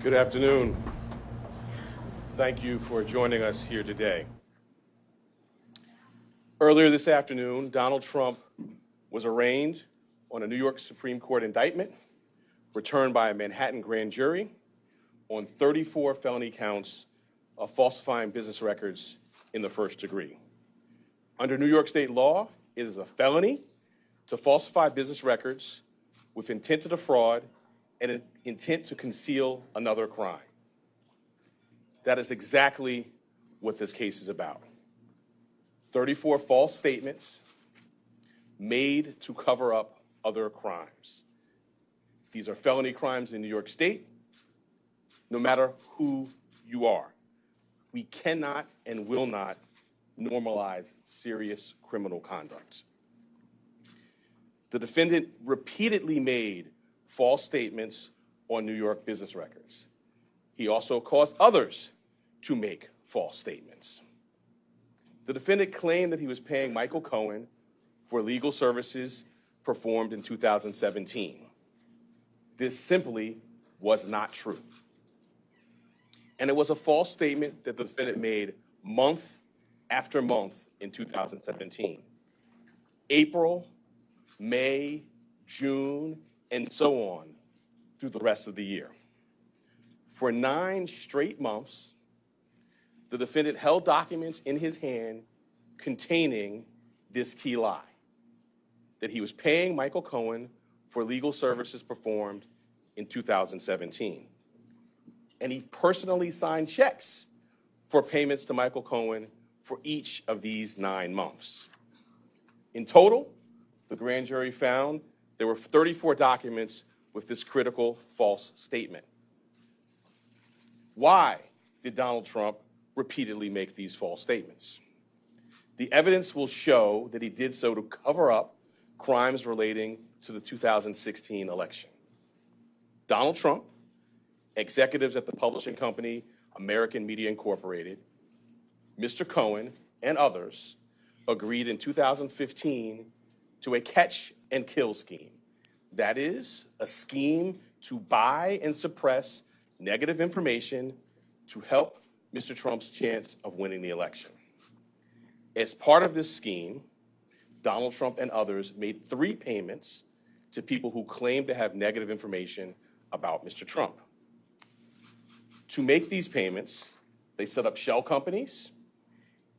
Good afternoon. Thank you for joining us here today. Earlier this afternoon, Donald Trump was arraigned on a New York Supreme Court indictment returned by a Manhattan grand jury on 34 felony counts of falsifying business records in the first degree. Under New York state law, it is a felony to falsify business records with intent to defraud and an intent to conceal another crime. That is exactly what this case is about. 34 false statements made to cover up other crimes. These are felony crimes in New York State, no matter who you are. We cannot and will not normalize serious criminal conduct. The defendant repeatedly made false statements on New York business records. He also caused others to make false statements. The defendant claimed that he was paying Michael Cohen for legal services performed in 2017. This simply was not true. And it was a false statement that the defendant made month after month in 2017. April, May, June, and so on through the rest of the year. For 9 straight months, the defendant held documents in his hand containing this key lie, that he was paying Michael Cohen for legal services performed in 2017. And he personally signed checks for payments to Michael Cohen for each of these 9 months. In total, the grand jury found there were 34 documents with this critical false statement. Why did Donald Trump repeatedly make these false statements? The evidence will show that he did so to cover up crimes relating to the 2016 election. Donald Trump, executives at the publishing company American Media Incorporated, Mr. Cohen, and others agreed in 2015 to a catch and kill scheme. That is, a scheme to buy and suppress negative information to help Mr. Trump's chance of winning the election. As part of this scheme, Donald Trump and others made 3 payments to people who claimed to have negative information about Mr. Trump. To make these payments, they set up shell companies,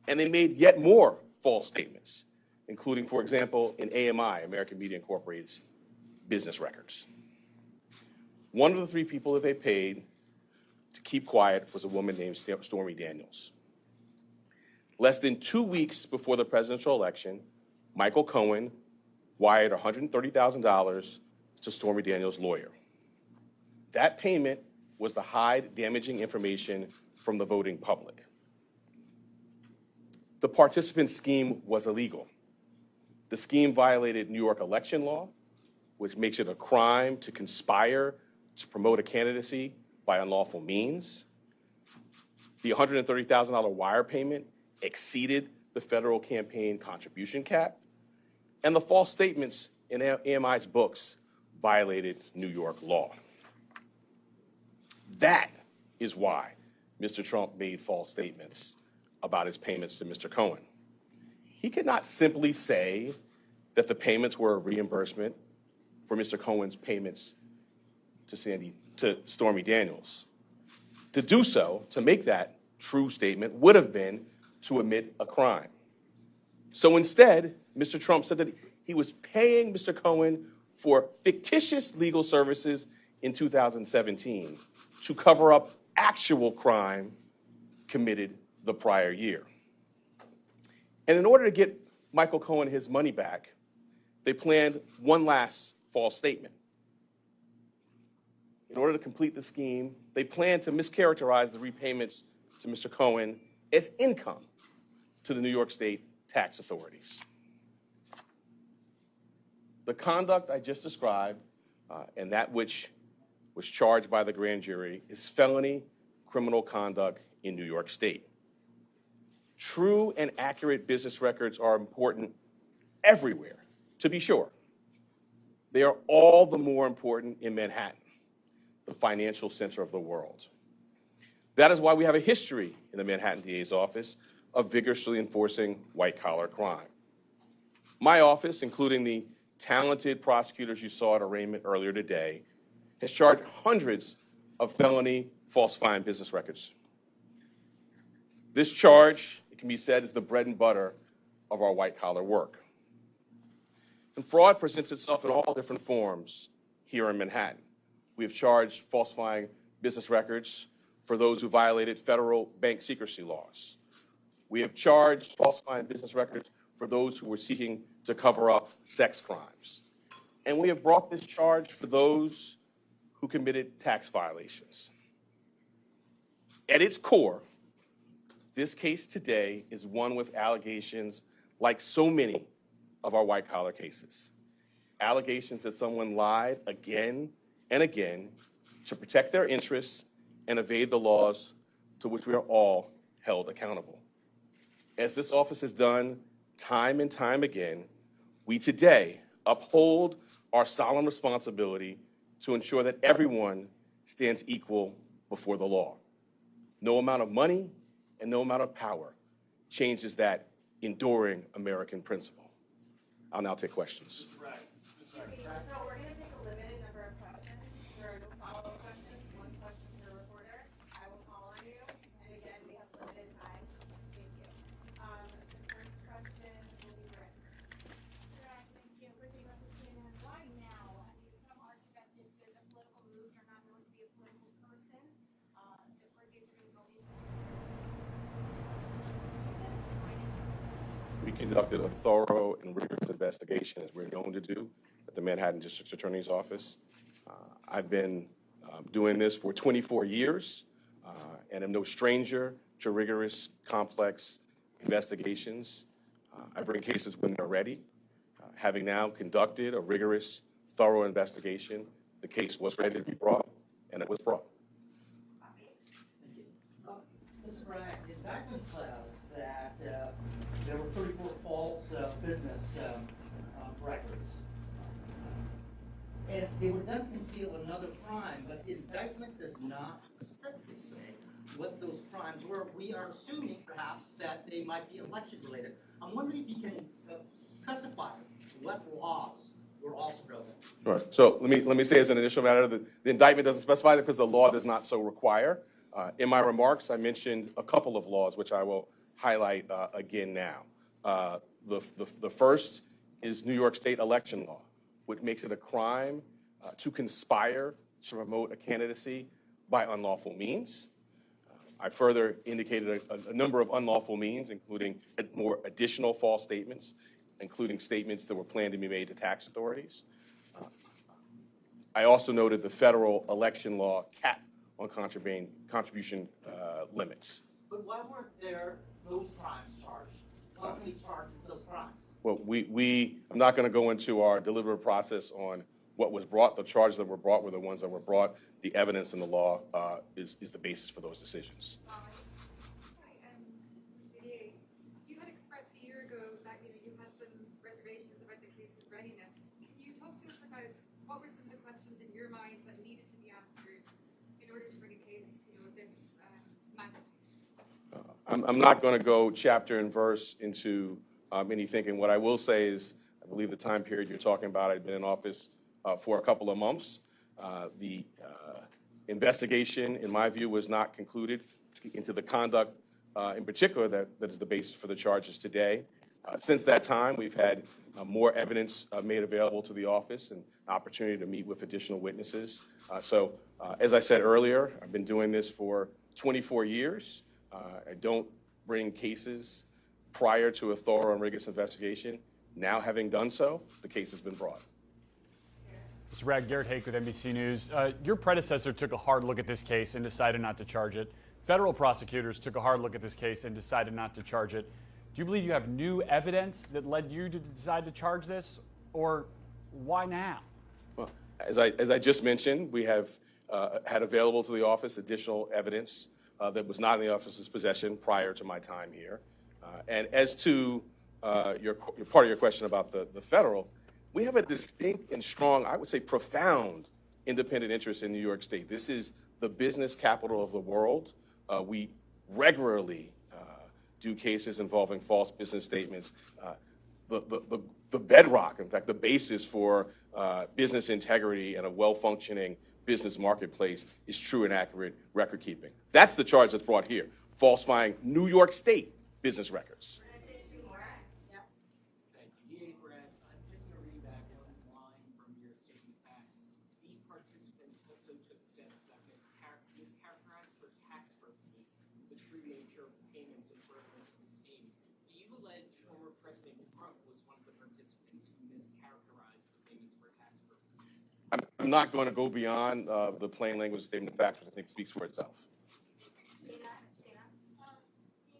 and they made yet more false statements, including, for example, in AMI, American Media Incorporated's business records. One of the 3 people that they paid to keep quiet was a woman named Stormy Daniels. Less than 2 weeks before the presidential election, Michael Cohen wired $130,000 to Stormy Daniels' lawyer. That payment was to hide damaging information from the voting public. The participant scheme was illegal. The scheme violated New York election law, which makes it a crime to conspire to promote a candidacy by unlawful means. The $130,000 wire payment exceeded the federal campaign contribution cap, and the false statements in AMI's books violated New York law. That is why Mr. Trump made false statements about his payments to Mr. Cohen. He could not simply say that the payments were a reimbursement for Mr. Cohen's payments to Stormy Daniels. To do so, to make that true statement, would have been to admit a crime. So instead, Mr. Trump said that he was paying Mr. Cohen for fictitious legal services in 2017 to cover up actual crime committed the prior year. And in order to get Michael Cohen his money back, they planned one last false statement. In order to complete the scheme, they planned to mischaracterize the repayments to Mr. Cohen as income to the New York State tax authorities. The conduct I just described and that which was charged by the grand jury is felony criminal conduct in New York State. True and accurate business records are important everywhere, to be sure. They are all the more important in Manhattan. the financial center of the world. That is why we have a history in the Manhattan DA's office of vigorously enforcing white-collar crime. My office, including the talented prosecutors you saw at arraignment earlier today, has charged hundreds of felony falsifying business records. This charge, it can be said, is the bread and butter of our white-collar work. And fraud presents itself in all different forms here in Manhattan. We have charged falsifying business records for those who violated federal bank secrecy laws. We have charged falsifying business records for those who were seeking to cover up sex crimes. And we have brought this charge for those who committed tax violations. At its core, this case today is one with allegations like so many of our white-collar cases. Allegations that someone lied again and again to protect their interests and evade the laws to which we are all held accountable. As this office has done time and time again, we today uphold our solemn responsibility to ensure that everyone stands equal before the law. No amount of money and no amount of power changes that enduring American principle. I'll now take questions. So we're going to take a limited number of questions. There are no follow-up questions. One question to the reporter. I will call on you. And again, we have limited time. Thank you. The first question will be Rick. Thank you. Brittany Russell, CNN. Why now? I mean, some argue that this is a political move. You're not known to be a political person. The floodgates are going to go into this. We conducted a thorough and rigorous investigation, as we're known to do, at the Manhattan District Attorney's Office. I've been doing this for 24 years and am no stranger to rigorous, complex investigations. I bring cases when they're ready. Having now conducted a rigorous, thorough investigation, the case was ready to be brought, and it was brought. Mr. Bragg, the indictment says that there were 34 false business records. And they would then conceal another crime, but the indictment does not specifically say what those crimes were. We are assuming, perhaps, that they might be election-related. I'm wondering if you can specify what laws were also broken. All right. So let me say as an initial matter that the indictment doesn't specify that because the law does not so require. In my remarks, I mentioned a couple of laws, which I will highlight again now. The first is New York State election law, which makes it a crime to conspire to promote a candidacy by unlawful means. I further indicated a number of unlawful means, including more additional false statements, including statements that were planned to be made to tax authorities. I also noted the federal election law cap on contribution limits. But why weren't there those crimes charged? Why wasn't he charged with those crimes? Well, I'm not going to go into our deliberative process on what was brought. The charges that were brought were the ones that were brought. The evidence in the law is the basis for those decisions. Hi, Mr. DA. You had expressed a year ago that you had some reservations about the case's readiness. Can you talk to us about what were some of the questions in your mind that needed to be answered in order to bring a case of this magnitude? I'm not going to go chapter and verse into any thinking. What I will say is, I believe the time period you're talking about, I've been in office for a couple of months. The investigation, in my view, was not concluded into the conduct in particular that is the basis for the charges today. Since that time, we've had more evidence made available to the office and opportunity to meet with additional witnesses. So, as I said earlier, I've been doing this for 24 years. I don't bring cases prior to a thorough and rigorous investigation. Now, having done so, the case has been brought. Mr. Bragg, Garrett Hake with NBC News. Your predecessor took a hard look at this case and decided not to charge it. Federal prosecutors took a hard look at this case and decided not to charge it. Do you believe you have new evidence that led you to decide to charge this, or why now? Well, as I just mentioned, we have had available to the office additional evidence that was not in the office's possession prior to my time here. And as to your part of your question about the federal, we have a distinct and strong, I would say profound, independent interests in New York State. This is the business capital of the world. We regularly do cases involving false business statements. The bedrock, in fact, the basis for business integrity and a well-functioning business marketplace is true and accurate record keeping. That's the charge that's brought here, falsifying New York State business records. We're gonna take two more. Yep. Thank you. DA Bragg, I'm just going to read back one line from your statement of facts. The participants also took steps that mischaracterized for tax purposes the true nature of payments and furtherance of the scheme. You allege former President Trump was one of the participants who mischaracterized the payments for tax purposes. I'm not going to go beyond the plain language statement of facts, which I think speaks for itself. Shayna?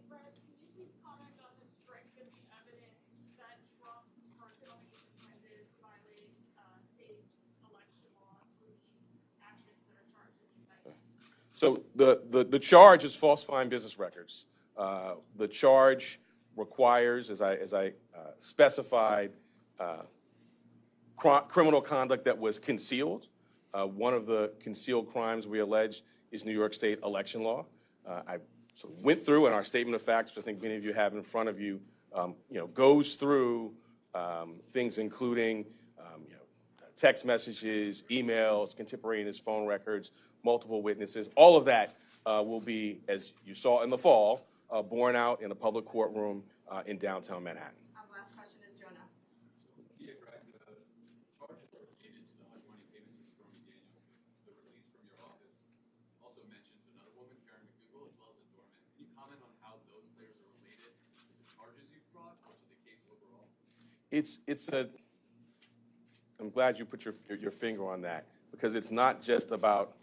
Brad, can you please comment on the strength of the evidence that Trump personally intended violating state election law, including actions that are charged in the indictment? So the charge is falsifying business records. The charge requires, as I specified, criminal conduct that was concealed. One of the concealed crimes we allege is New York State election law. I sort of went through in our statement of facts, which I think many of you have in front of you, goes through things including text messages, emails, contemporaneous phone records, multiple witnesses. All of that will be, as you saw in the fall, borne out in a public courtroom in downtown Manhattan. Last question is Jonah. DA Bragg, the charges related to the hush money payments to Stormy Daniels, the release from your office also mentions another woman, Karen McDougal, as well as a doorman. Can you comment on how those players are related to the charges you've brought or to the case overall? I'm glad you put your finger on that, because it's not just about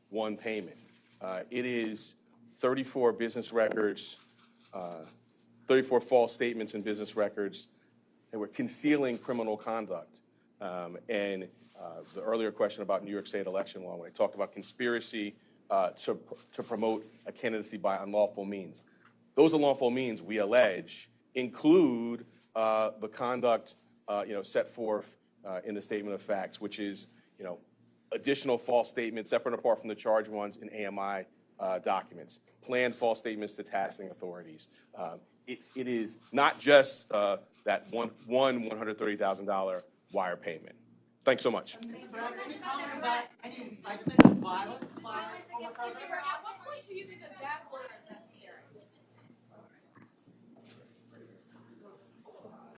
one payment. It is 34 business records, 34 false statements in business records that were concealing criminal conduct. And the earlier question about New York State election law, when I talked about conspiracy to promote a candidacy by unlawful means. Those unlawful means, we allege, include the conduct set forth in the statement of facts, which is additional false statements separate and apart from the charged ones in AMI documents, planned false statements to taxing authorities. It is not just that one $130,000 wire payment. Thanks so much. Mr. Bragg, any comment about any incitement of violence by former president? At what point do you think that was